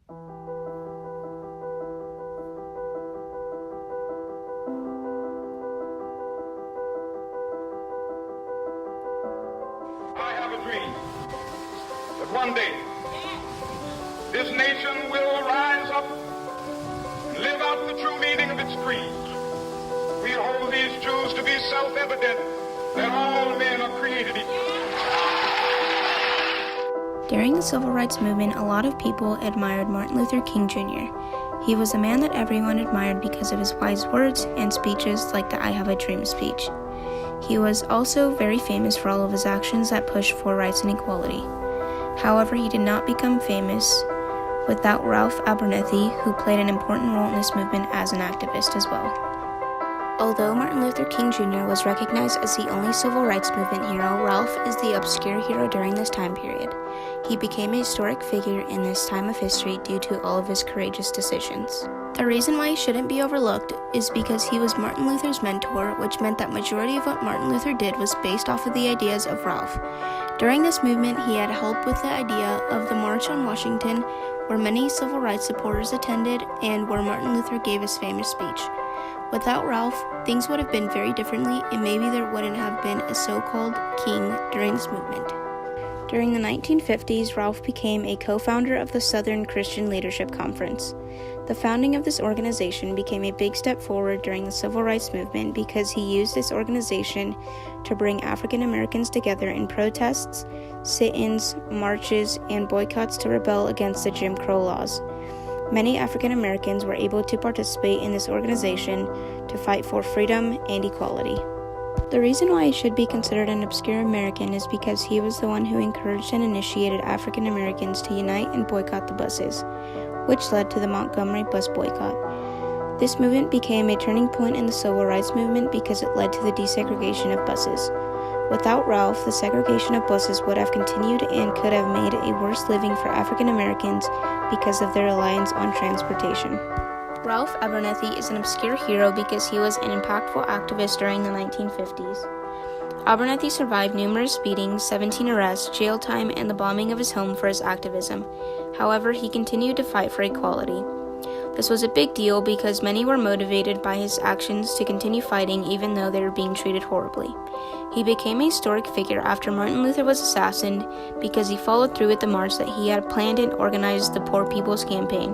I have a dream that one day this nation will rise up and live out the true meaning of its creed. We hold these truths to be self-evident, that all men are created equal. During the Civil Rights Movement, a lot of people admired Martin Luther King Jr. He was a man that everyone admired because of his wise words and speeches like the I Have a Dream speech. He was also very famous for all of his actions that pushed for rights and equality. However, he did not become famous without Ralph Abernathy, who played an important role in this movement as an activist as well. Although Martin Luther King Jr. was recognized as the only civil rights movement hero, Ralph is the obscure hero during this time period. He became a historic figure in this time of history due to all of his courageous decisions. The reason why he shouldn't be overlooked is because he was Martin Luther's mentor, which meant that majority of what Martin Luther did was based off of the ideas of Ralph. During this movement, he had help with the idea of the March on Washington, where many civil rights supporters attended and where Martin Luther gave his famous speech. Without Ralph, things would have been very differently, and maybe there wouldn't have been a so-called king during this movement. During the 1950s, Ralph became a co-founder of the Southern Christian Leadership Conference. The founding of this organization became a big step forward during the Civil Rights Movement because he used this organization to bring African Americans together in protests, sit-ins, marches, and boycotts to rebel against the Jim Crow laws. Many African Americans were able to participate in this organization to fight for freedom and equality. The reason why he should be considered an obscure American is because he was the one who encouraged and initiated African Americans to unite and boycott the buses, which led to the Montgomery bus boycott. This movement became a turning point in the civil rights movement because it led to the desegregation of buses. Without Ralph, the segregation of buses would have continued and could have made a worse living for African Americans because of their reliance on transportation. Ralph Abernathy is an obscure hero because he was an impactful activist during the 1950s. Abernathy survived numerous beatings, 17 arrests, jail time, and the bombing of his home for his activism. However, he continued to fight for equality. This was a big deal because many were motivated by his actions to continue fighting even though they were being treated horribly. He became a historic figure after Martin Luther was assassinated because he followed through with the march that he had planned and organized the Poor People's Campaign,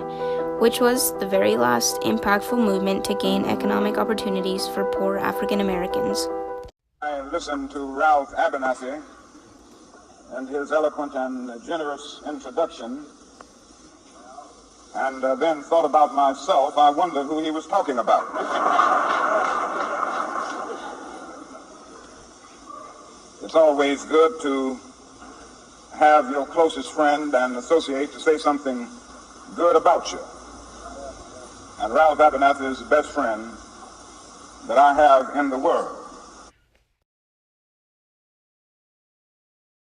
which was the very last impactful movement to gain economic opportunities for poor African Americans. I listened to Ralph Abernathy and his eloquent and generous introduction, and then thought about myself. I wonder who he was talking about. It's always good to have your closest friend and associate to say something good about you. And Ralph Abernathy is the best friend that I have in the world.